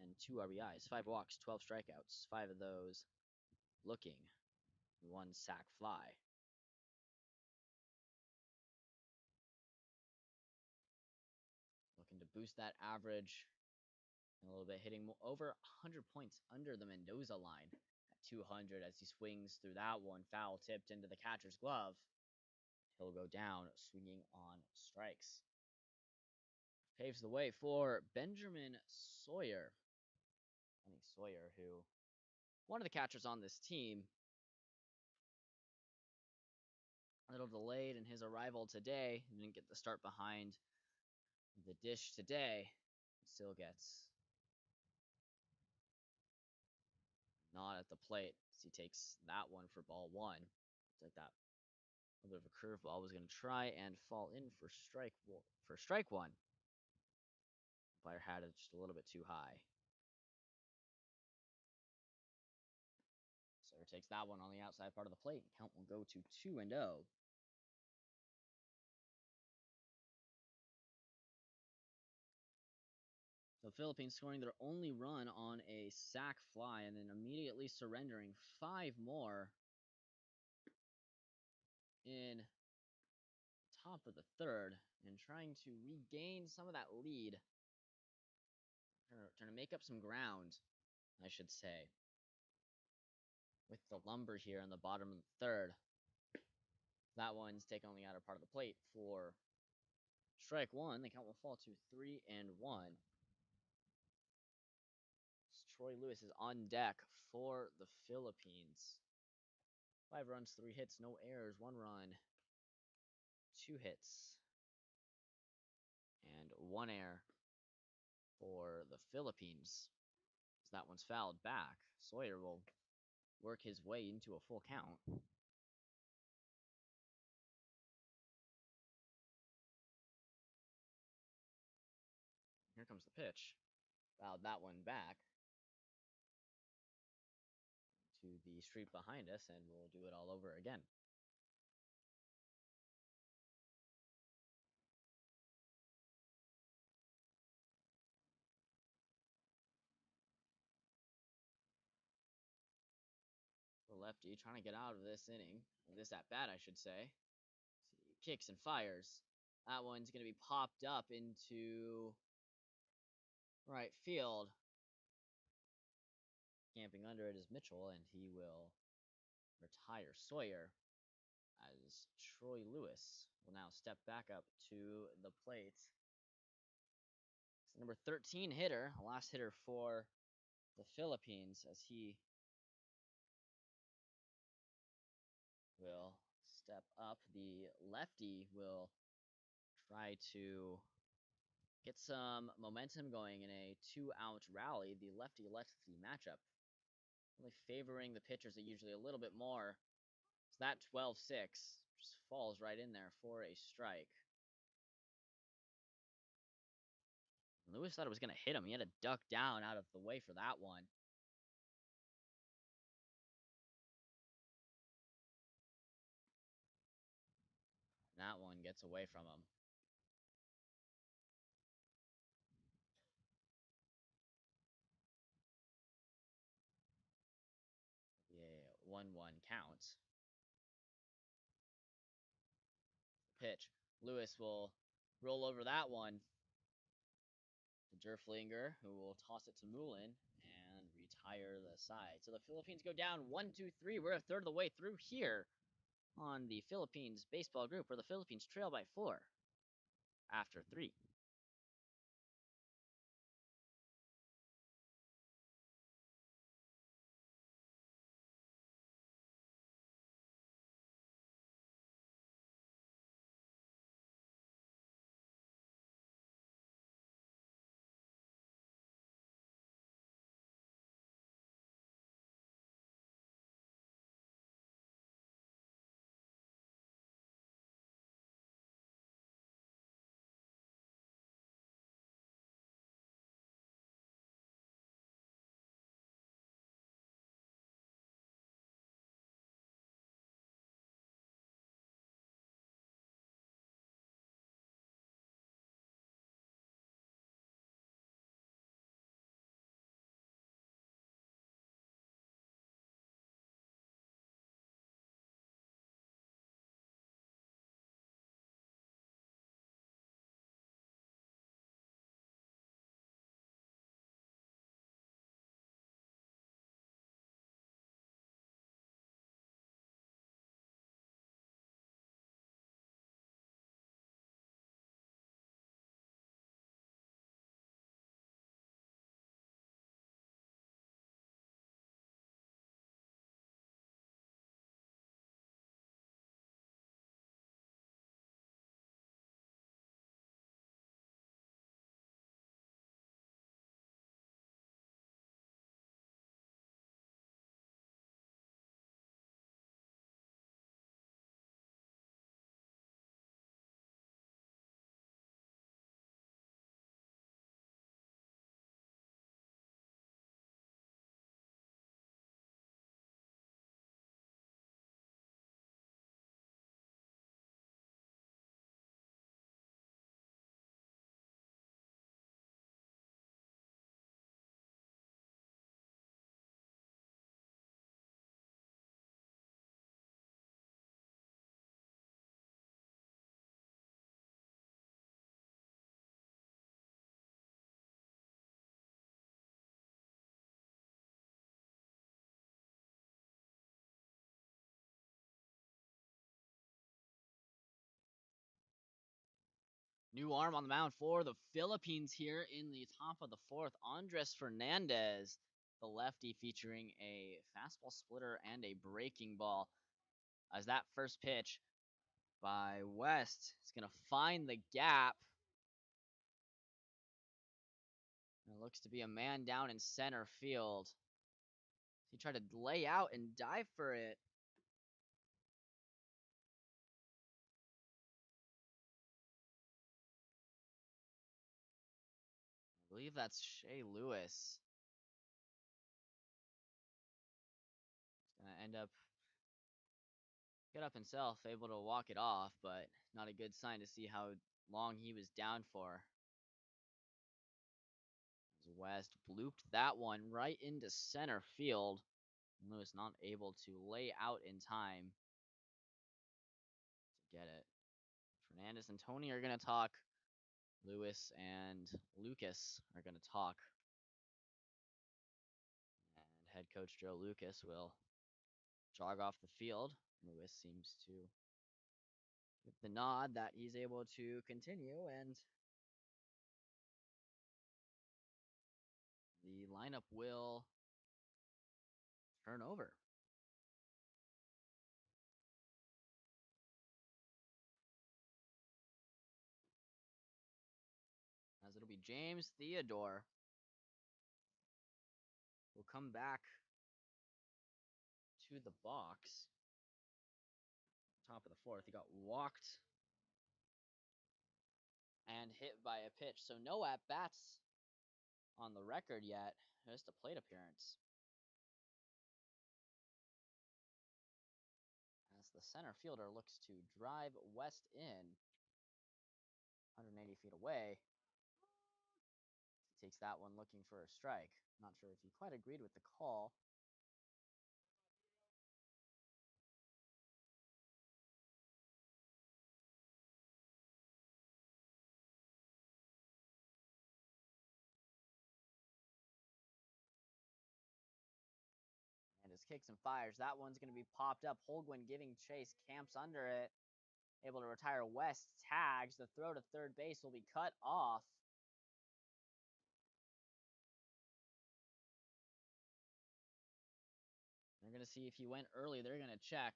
and 2 RBIs, 5 walks, 12 strikeouts, 5 of those looking, 1 sac fly. Looking to boost that average a little bit, hitting over 100 points under the Mendoza line at 200 as he swings through that one, foul tipped into the catcher's glove. He'll go down swinging on strikes. Paves the way for Benjamin Sawyer. Benny Sawyer, who one of the catchers on this team. A little delayed in his arrival today. He didn't get the start behind the dish today. Still gets not at the plate as he takes that one for ball 1. It's like that. A bit of a curveball was going to try and fall in for strike 1. Umpire had it just a little bit too high. Sawyer takes that one on the outside part of the plate. Count will go to 2-0. The Philippines scoring their only run on a sac fly and then immediately surrendering 5 more in top of the 3rd and trying to regain some of that lead. Trying to make up some ground, I should say, with the lumber here in the bottom of the 3rd. That one's taken on the outer part of the plate for strike 1. The count will fall to 3-1. Troy Lewis is on deck for the Philippines. 5 runs, 3 hits, no errors, 1 run, 2 hits, and 1 error for the Philippines. As that one's fouled back. Sawyer will work his way into a full count. Here comes the pitch. Fouled that one back to the street behind us, and we'll do it all over again. The lefty trying to get out of this inning, or this at bat, I should say. See, kicks and fires. That one's going to be popped up into right field. Camping under it is Mitchell, and he will retire Sawyer as Troy Lewis will now step back up to the plate. It's the number 13 hitter, last hitter for the Philippines, as he will step up. The lefty will try to get some momentum going in a 2-out rally. The lefty-lefty matchup really favoring the pitchers usually a little bit more. So that 12-6 just falls right in there for a strike. Lewis thought it was going to hit him. He had to duck down out of the way for that one. That one gets away from him. Yeah, 1-1 count. Pitch. Lewis will roll over that one to Derflinger, who will toss it to Moulin and retire the side. So the Philippines go down 1-2-3. We're a third of the way through here on the Philippines baseball group, where the Philippines trail by 4 after 3. New arm on the mound for the Philippines here in the top of the fourth. Andres Fernandez, the lefty, featuring a fastball splitter and a breaking ball. As that first pitch by West is going to find the gap. It looks to be a man down in center field. He tried to lay out and dive for it. I believe that's Shea Lewis. He's going to get up himself, able to walk it off, but not a good sign to see how long he was down for. As West blooped that one right into center field. Lewis not able to lay out in time to get it. Fernandez and Tony are going to talk. Lewis and Lucas are going to talk. And head coach Joe Lucas will jog off the field. Lewis seems to give the nod that he's able to continue, and the lineup will turn over. As it'll be James Theodore will come back to the box. Top of the fourth, he got walked and hit by a pitch. So no at-bats on the record yet, just a plate appearance. As the center fielder looks to drive West in 180 feet away. He takes that one looking for a strike. Not sure if he quite agreed with the call. And his kicks and fires. That one's going to be popped up. Holguin giving chase. Camps under it. Able to retire West. Tags. The throw to third base will be cut off. They're going to see if he went early. They're going to check.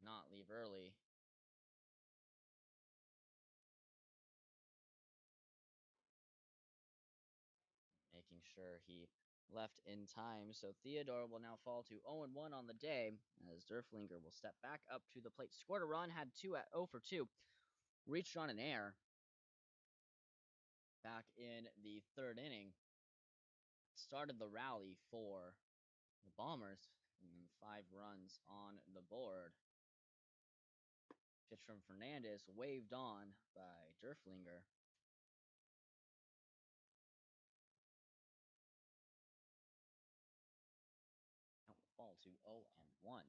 Not leave early. Making sure he left in time. So Theodore will now fall to 0-1 on the day as Derflinger will step back up to the plate. Scored a run, had 2 at 0 for 2. Reached on an error back in the third inning. Started the rally for the Bombers. And 5 runs on the board. Pitch from Fernandez, waved on by Derflinger. Count will fall to 0-1.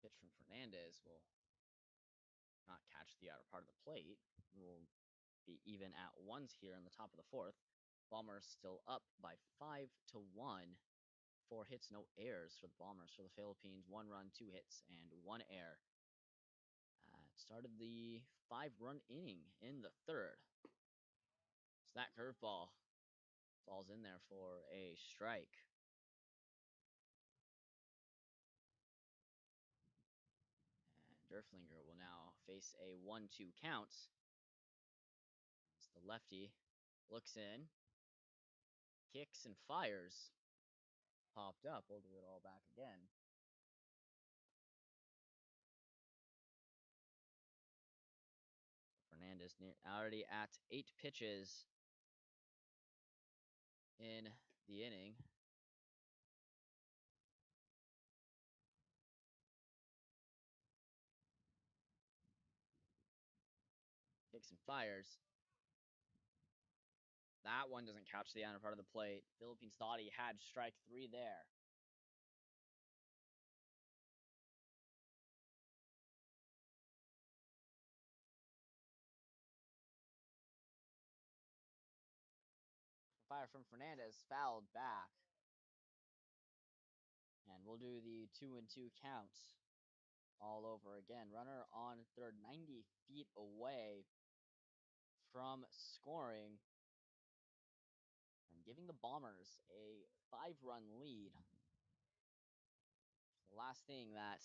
Pitch from Fernandez will not catch the outer part of the plate. Will be even at ones here in the top of the fourth. Bombers still up by 5-1. 4 hits, no errors for the Bombers. For the Philippines, 1 run, 2 hits, and 1 error. Started the 5-run inning in the third. So that curveball falls in there for a strike. And Derflinger will now face a 1-2 count. As the lefty looks in, kicks and fires. Popped up. We'll do it all back again. Fernandez already at 8 pitches in the inning. Kicks and fires. That one doesn't catch the outer part of the plate. Philippines thought he had strike 3 there. Fire from Fernandez, fouled back. we'll do the 2-2 count all over again. Runner on third, 90 feet away from scoring, and giving the Bombers a 5-run lead. The last thing that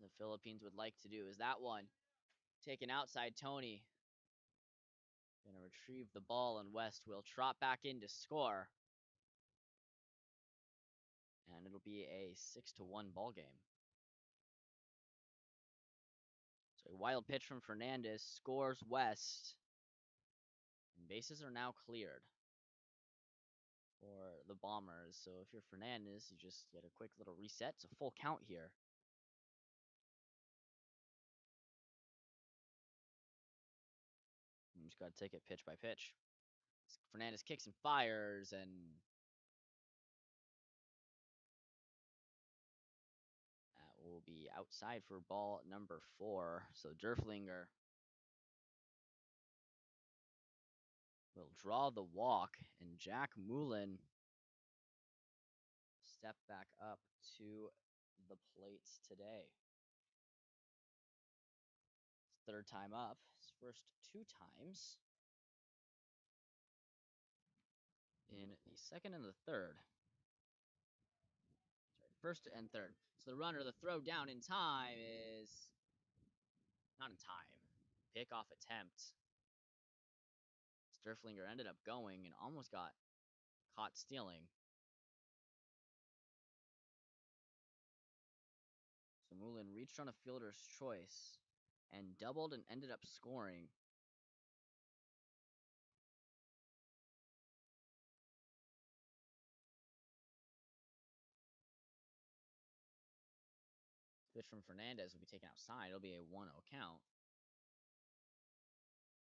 the Philippines would like to do is that one. Taken outside, Tony. Gonna retrieve the ball, and West will trot back in to score. And it'll be a 6-1 ball game. So a wild pitch from Fernandez scores West. And bases are now cleared for the Bombers. So if you're Fernandez, you just get a quick little reset. It's a full count here. You just got to take it pitch by pitch. Fernandez kicks and fires, and that will be outside for ball number 4. So Derflinger will draw the walk, and Jack Moulin step back up to the plates today. His third time up. His first 2 times in the second and the third. Sorry, first and third. So the runner, the throw down in time is not in time. Pickoff attempt. Derflinger ended up going and almost got caught stealing. So Moulin reached on a fielder's choice and doubled and ended up scoring. Pitch from Fernandez will be taken outside. It'll be a 1-0 count.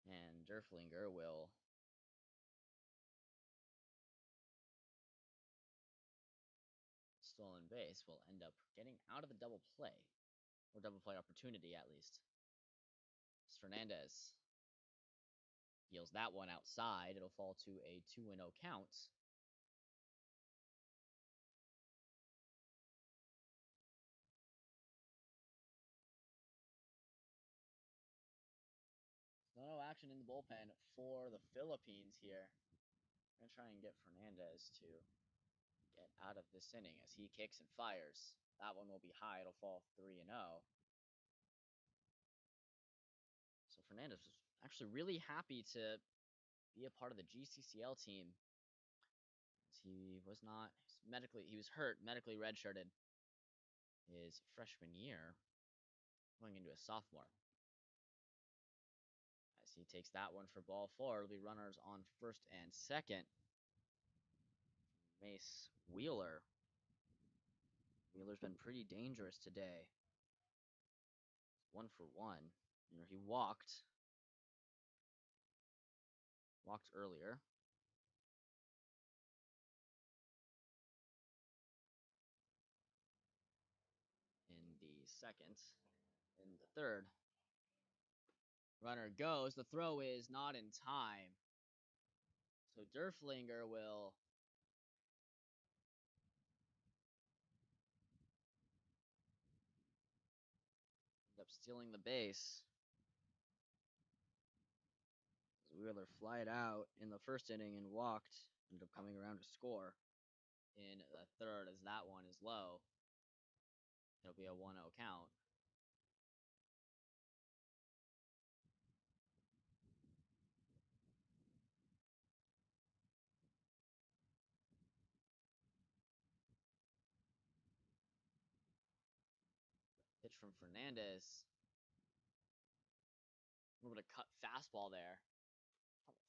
And Derflinger will stolen base will end up getting out of the double play, or double play opportunity at least. As Fernandez deals that one outside. It'll fall to a 2-0 count. No action in the bullpen for the Philippines here. I'm going to try and get Fernandez to get out of this inning as he kicks and fires. That one will be high. It'll fall 3-0. So Fernandez was actually really happy to be a part of the GCCL team. He was not medically, he was hurt, medically redshirted his freshman year, going into a sophomore. As he takes that one for ball 4, it'll be runners on first and second. Mace Wheeler. Wheeler's been pretty dangerous today. 1 for 1. You know, he walked earlier. In the second. In the third. Runner goes. The throw is not in time. So Derflinger will end up stealing the base. Wheeler flied out in the first inning and walked. Ended up coming around to score in the third as that one is low. It'll be a 1-0 count. Pitch from Fernandez. A little bit of cut fastball there.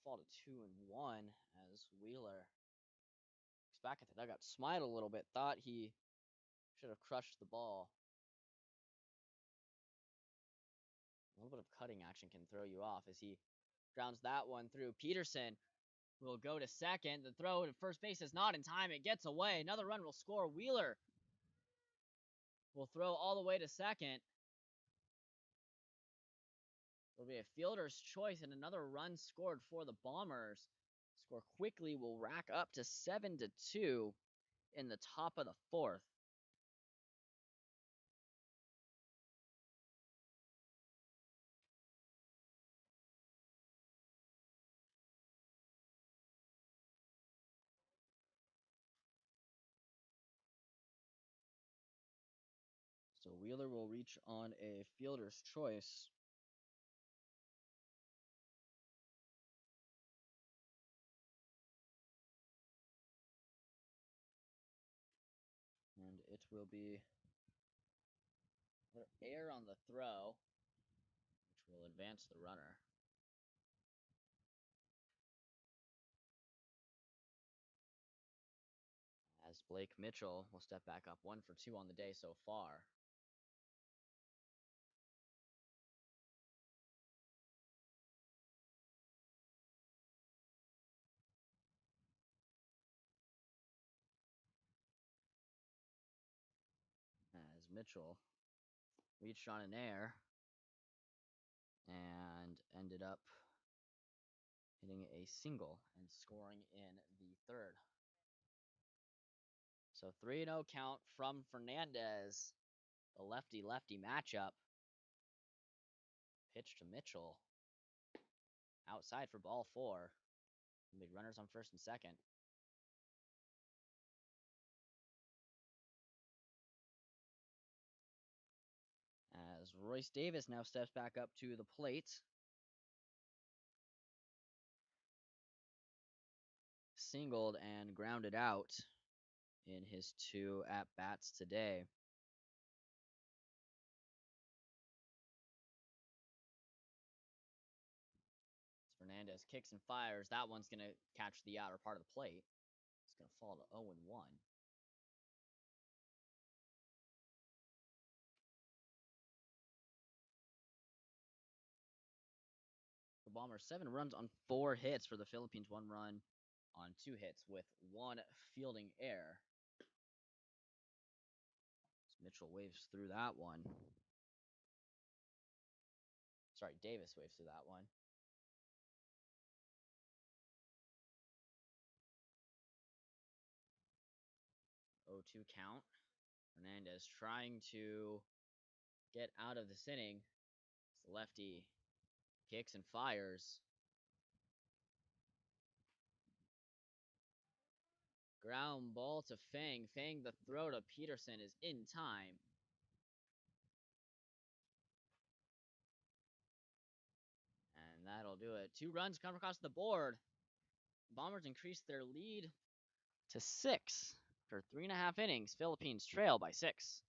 Fall to 2-1 as Wheeler looks back at the dugout, smiled a little bit, thought he should have crushed the ball. A little bit of cutting action can throw you off as he grounds that one through. Peterson will go to second. The throw to first base is not in time. It gets away. Another run will score. Wheeler will throw all the way to second. It'll be a fielder's choice and another run scored for the Bombers. Score quickly will rack up to 7-2. in the top of the fourth. So Wheeler will reach on a fielder's choice. And it will be air on the throw, which will advance the runner. As Blake Mitchell will step back up 1 for 2 on the day so far. As Mitchell reached on an air and ended up hitting a single and scoring in the third. So 3-0 count from Fernandez. The lefty-lefty matchup. Pitch to Mitchell. Outside for ball 4. Big runners on first and second. As Royce Davis now steps back up to the plate. Singled and grounded out in his 2 at-bats today. Fernandez kicks and fires. That one's going to catch the outer part of the plate. It's going to fall to 0-1. The Bombers 7 runs on 4 hits for the Philippines. 1 run on 2 hits with 1 fielding error. As Mitchell waves through that one. Sorry, Davis waves through that one. 0-2 count. Fernandez trying to get out of this inning. The lefty kicks and fires. Ground ball to Fang. Fang, the throw to Peterson is in time. And that'll do it. 2 runs come across the board. Bombers increase their lead to 6 after 3.5 innings. Philippines trail by 6.